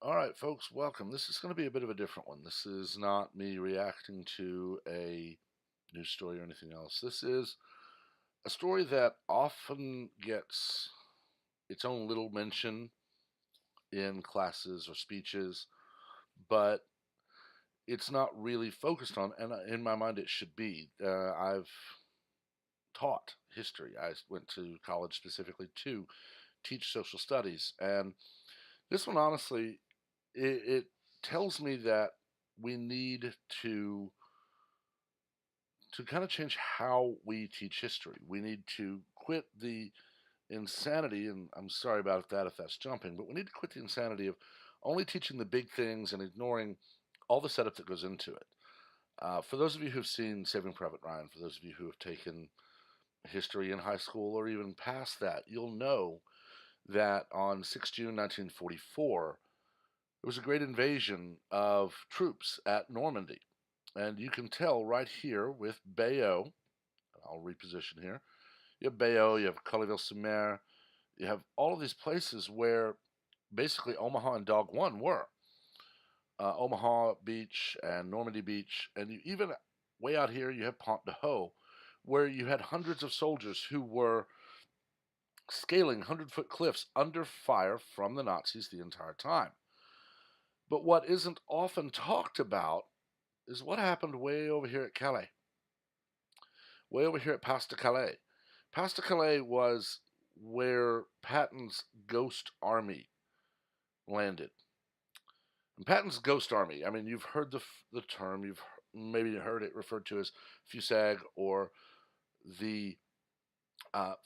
All right, folks, welcome. This is going to be a bit of a different one. This is not me reacting to a news story or anything else. This is a story that often gets its own little mention in classes or speeches, but it's not really focused on, and in my mind, it should be. I've taught history. I went to college specifically to teach social studies, and this one, honestly, it tells me that we need to kind of change how we teach history. We need to quit the insanity, and I'm sorry about that if that's jumping, but we need to quit the insanity of only teaching the big things and ignoring all the setup that goes into it. For those of you who've seen Saving Private Ryan, for those of you who have taken history in high school or even past that, you'll know that on 6 June 1944, there was a great invasion of troops at Normandy. And you can tell right here with Bayeux, I'll reposition here. You have Bayeux, you have Colleyville-sur-Mer, you have all of these places where basically Omaha and Dog One were. Omaha Beach and Normandy Beach, and you even way out here you have Pont de Houx, where you had hundreds of soldiers who were scaling 100-foot cliffs under fire from the Nazis the entire time. But what isn't often talked about is what happened way over here at Calais, way over here at Pas De Calais. Pas De Calais was where Patton's Ghost Army landed. And Patton's Ghost Army, I mean, you've heard the term, you've maybe heard it referred to as FUSAG or the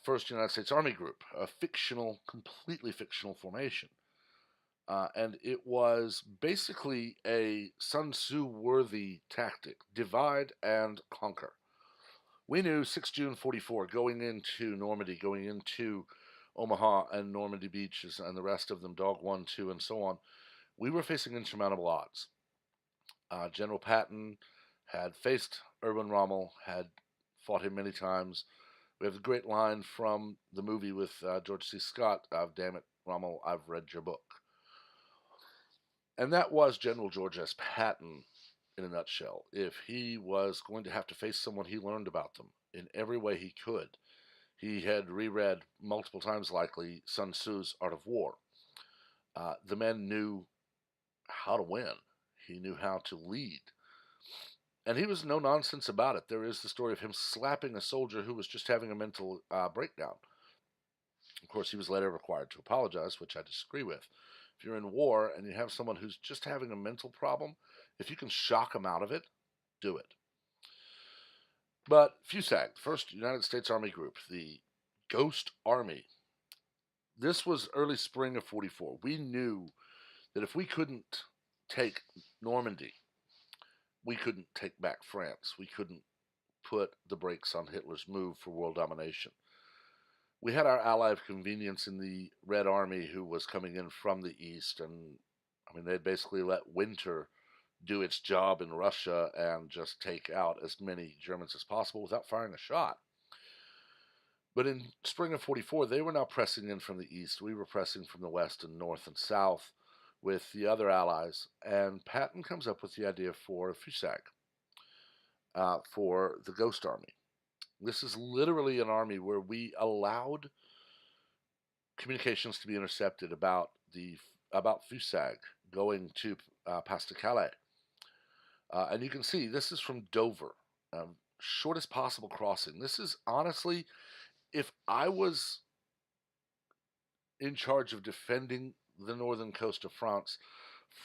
First United States Army Group, a fictional, completely fictional formation. And it was basically a Sun Tzu worthy tactic: divide and conquer. We knew 6 June 44, going into Normandy, going into Omaha and Normandy beaches and the rest of them, Dog 1, 2, and so on, we were facing insurmountable odds. General Patton had faced Erwin Rommel, had fought him many times. We have a great line from the movie with George C. Scott of "Damn it, Rommel, I've read your book." And that was General George S. Patton in a nutshell. If he was going to have to face someone, he learned about them in every way he could. He had reread multiple times, likely, Sun Tzu's Art of War. The man knew how to win. He knew how to lead. And he was no nonsense about it. There is the story of him slapping a soldier who was just having a mental breakdown. Of course, he was later required to apologize, which I disagree with. If you're in war and you have someone who's just having a mental problem, if you can shock them out of it, do it. But FUSAG, First United States Army Group, the Ghost Army, this was early spring of 44. We knew that if we couldn't take Normandy, we couldn't take back France. We couldn't put the brakes on Hitler's move for world domination. We had our ally of convenience in the Red Army who was coming in from the east, and I mean, they'd basically let winter do its job in Russia and just take out as many Germans as possible without firing a shot. But in spring of 44, they were now pressing in from the east. We were pressing from the west and north and south with the other allies. And Patton comes up with the idea for FUSAG, for the Ghost Army. This is literally an army where we allowed communications to be intercepted about FUSAG going to Pas De Calais. And you can see this is from Dover, shortest possible crossing. This is honestly, if I was in charge of defending the northern coast of France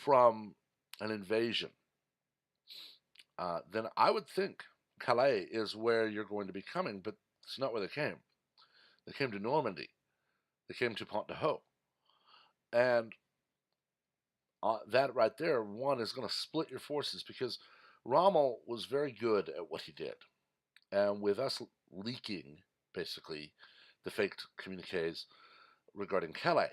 from an invasion, then I would think Calais is where you're going to be coming, but it's not where they came. They came to Normandy. They came to Pont de Houx. And that right there, one, is going to split your forces because Rommel was very good at what he did. And with us leaking, basically, the faked communiques regarding Calais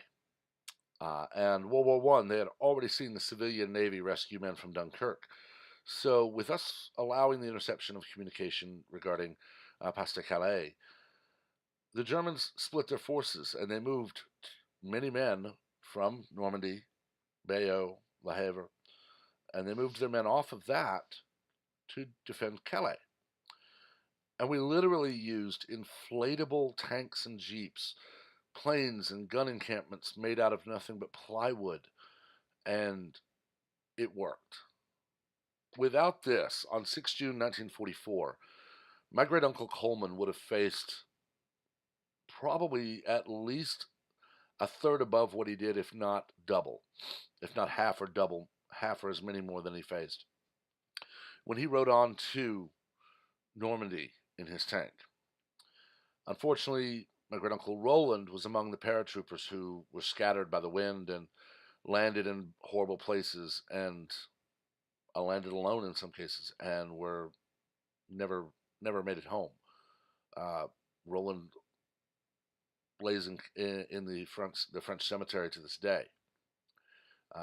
and World War One, they had already seen the civilian Navy rescue men from Dunkirk. So with us allowing the interception of communication regarding Pas De Calais, the Germans split their forces and they moved many men from Normandy Bayeux, Le Havre, and they moved their men off of that to defend Calais. And we literally used inflatable tanks and jeeps, planes and gun encampments made out of nothing but plywood, and it worked. Without this, on 6 June 1944, my great uncle Coleman would have faced probably at least a third above what he did, if not double, if not half or double, half or as many more than he faced when he rode on to Normandy in his tank. Unfortunately, my great uncle Roland was among the paratroopers who were scattered by the wind and landed in horrible places, and landed alone in some cases, and were never never made it home. Uh, Roland lays in the French cemetery to this day.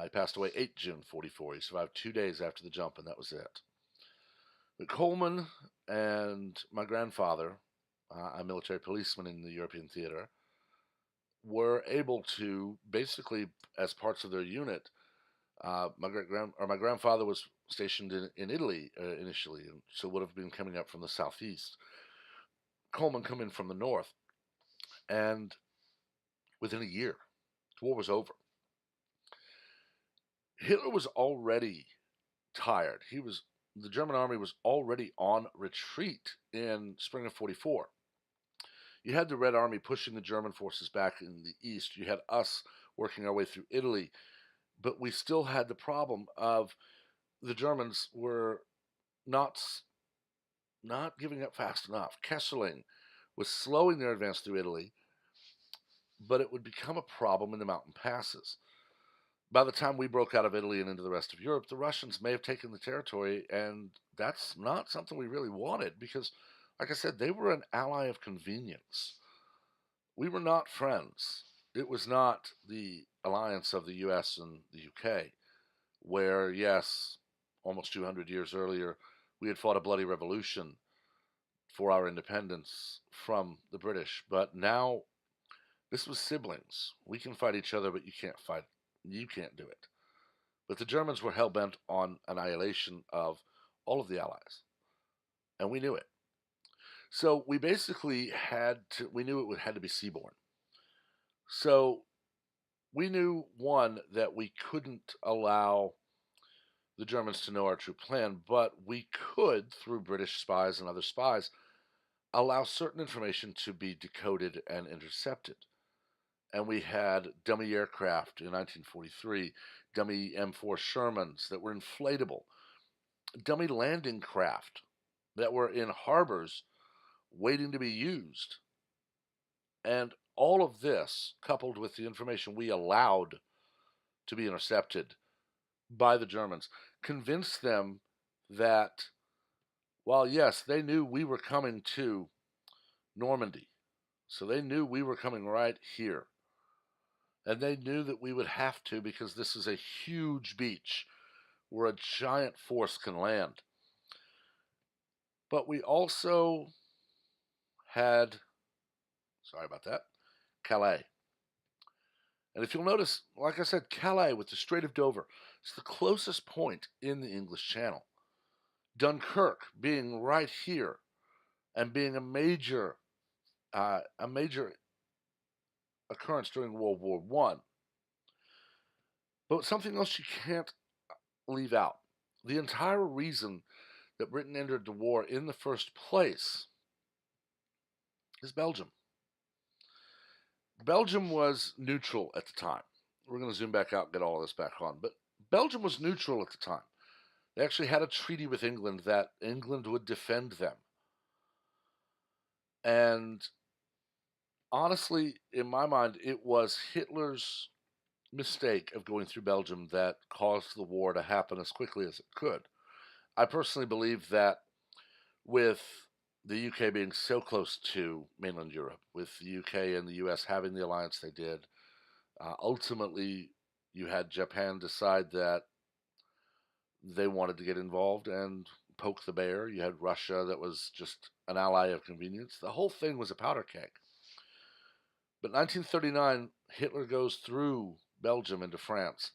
He passed away 8 June 44. He survived 2 days after the jump, and that was it. But Coleman and my grandfather, a military policeman in the European theater, were able to basically, as parts of their unit, my grandfather was stationed in Italy initially, and so would have been coming up from the southeast. Coleman come in from the north, and within a year, the war was over. Hitler was already tired. The German army was already on retreat in spring of 44. You had the Red Army pushing the German forces back in the east. You had us working our way through Italy, but we still had the problem of the Germans were not not giving up fast enough. Kesselring was slowing their advance through Italy, but it would become a problem in the mountain passes. By the time we broke out of Italy and into the rest of Europe, the Russians may have taken the territory, and that's not something we really wanted because, like I said, they were an ally of convenience. We were not friends. It was not the alliance of the US and the UK, where, yes, almost 200 years earlier, we had fought a bloody revolution for our independence from the British. But now, this was siblings. We can fight each other, but you can't do it. But the Germans were hell bent on annihilation of all of the Allies, and we knew it. So we basically we knew it had to be seaborne. So we knew, one, that we couldn't allow the Germans to know our true plan, but we could, through British spies and other spies, allow certain information to be decoded and intercepted. And we had dummy aircraft in 1943, dummy M4 Shermans that were inflatable, dummy landing craft that were in harbors waiting to be used. And all of this, coupled with the information we allowed to be intercepted by the Germans, convinced them that while, yes, they knew we were coming to Normandy, so they knew we were coming right here. And they knew that we would have to because this is a huge beach where a giant force can land. But we also had, sorry about that, Calais. And if you'll notice, like I said, Calais with the Strait of Dover, it's the closest point in the English Channel. Dunkirk being right here and being a major occurrence during World War One. But something else you can't leave out. The entire reason that Britain entered the war in the first place is Belgium. Belgium was neutral at the time. We're going to zoom back out and get all of this back on. But Belgium was neutral at the time. They actually had a treaty with England that England would defend them. And honestly, in my mind, it was Hitler's mistake of going through Belgium that caused the war to happen as quickly as it could. I personally believe that with the UK being so close to mainland Europe, with the UK and the US having the alliance they did, ultimately you had Japan decide that they wanted to get involved and poke the bear. You had Russia that was just an ally of convenience. The whole thing was a powder keg. But 1939, Hitler goes through Belgium into France,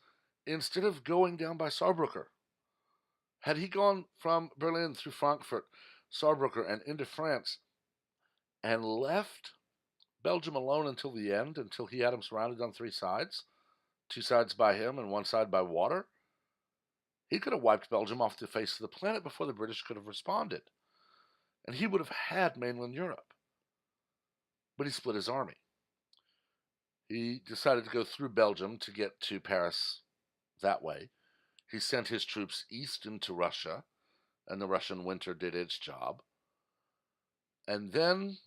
instead of going down by Saarbrücker. Had he gone from Berlin through Frankfurt, Saarbrücker, and into France, and left Belgium alone until the end, until he had him surrounded on three sides, two sides by him and one side by water, he could have wiped Belgium off the face of the planet before the British could have responded. And he would have had mainland Europe. But he split his army. He decided to go through Belgium to get to Paris that way. He sent his troops east into Russia, and the Russian winter did its job. And then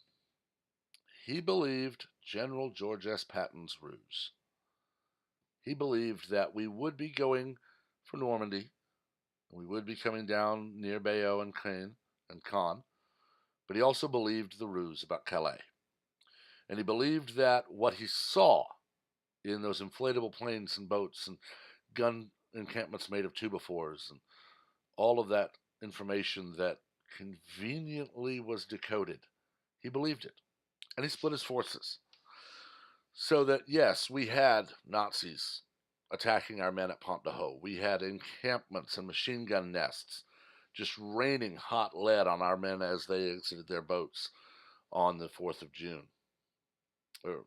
he believed General George S. Patton's ruse. He believed that we would be going for Normandy, and we would be coming down near Bayeux and Caen, but he also believed the ruse about Calais. And he believed that what he saw in those inflatable planes and boats and gun encampments made of 2x4s and all of that information that conveniently was decoded, he believed it. And he split his forces. So that, yes, we had Nazis attacking our men at Pont de Hoc. We had encampments and machine gun nests just raining hot lead on our men as they exited their boats on the 4th of June. Or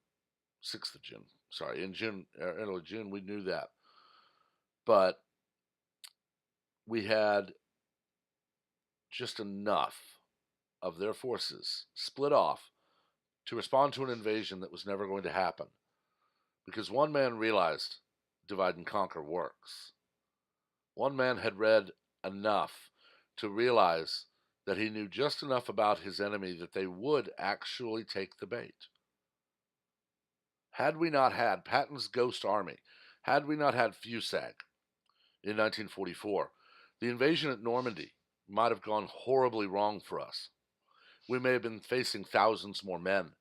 6th of June. Sorry, in June, early June, we knew that. But we had just enough of their forces split off to respond to an invasion that was never going to happen. Because one man realized divide and conquer works. One man had read enough to realize that he knew just enough about his enemy that they would actually take the bait. Had we not had Patton's Ghost Army, had we not had FUSAG in 1944, the invasion at Normandy might have gone horribly wrong for us. We may have been facing thousands more men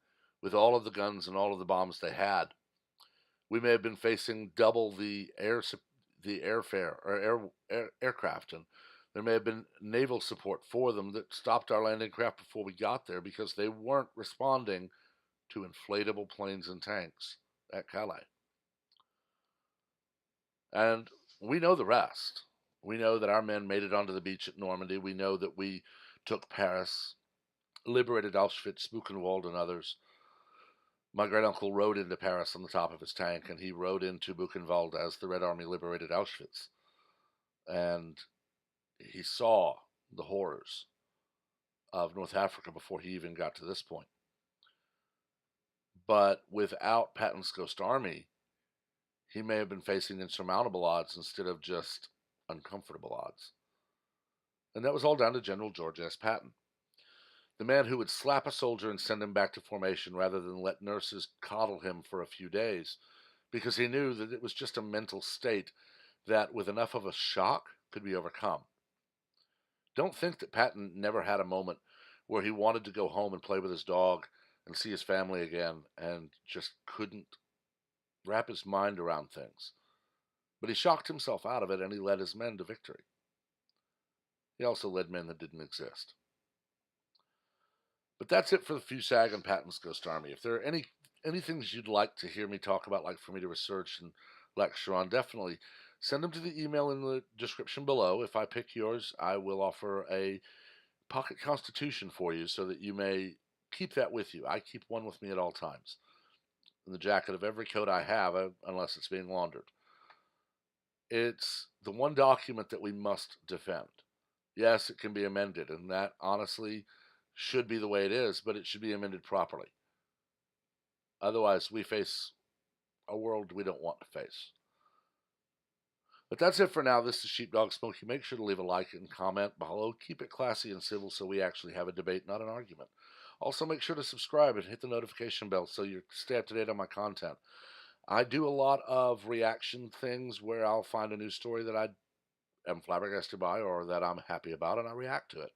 with all of the guns and all of the bombs they had. We may have been facing double the airfare or aircraft, and there may have been naval support for them that stopped our landing craft before we got there because they weren't responding to inflatable planes and tanks at Calais. And we know the rest. We know that our men made it onto the beach at Normandy. We know that we took Paris, liberated Auschwitz, Buchenwald, and others. My great uncle rode into Paris on the top of his tank, and he rode into Buchenwald as the Red Army liberated Auschwitz. And he saw the horrors of North Africa before he even got to this point. But without Patton's Ghost Army, he may have been facing insurmountable odds instead of just uncomfortable odds. And that was all down to General George S. Patton, the man who would slap a soldier and send him back to formation rather than let nurses coddle him for a few days, because he knew that it was just a mental state that, with enough of a shock, could be overcome. Don't think that Patton never had a moment where he wanted to go home and play with his dog and see his family again and just couldn't wrap his mind around things. But he shocked himself out of it, and he led his men to victory. He also led men that didn't exist. But that's it for the FUSAG and Patton's Ghost Army. If there are any things you'd like to hear me talk about, like for me to research and lecture on, definitely send them to the email in the description below. If I pick yours, I will offer a pocket constitution for you so that you may keep that with you. I keep one with me at all times, in the jacket of every coat I have, unless it's being laundered. It's the one document that we must defend. Yes, it can be amended, and that honestly should be the way it is, but it should be amended properly. Otherwise, we face a world we don't want to face. But that's it for now. This is Sheepdog Smokey. Make sure to leave a like and comment below. Keep it classy and civil so we actually have a debate, not an argument. Also, make sure to subscribe and hit the notification bell so you stay up to date on my content. I do a lot of reaction things where I'll find a news story that I am flabbergasted by or that I'm happy about, and I react to it.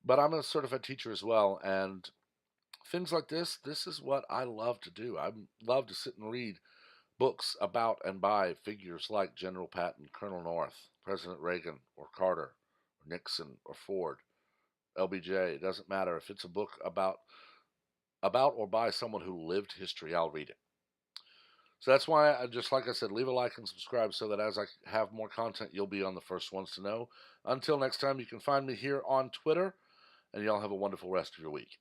But I'm a certified teacher as well, and things like this is what I love to do. I love to sit and read books about and by figures like General Patton, Colonel North, President Reagan, or Carter, or Nixon, or Ford, LBJ. It doesn't matter. If it's a book about or by someone who lived history, I'll read it. So that's why I just, like I said, leave a like and subscribe so that as I have more content, you'll be on the first ones to know. Until next time, you can find me here on Twitter, and y'all have a wonderful rest of your week.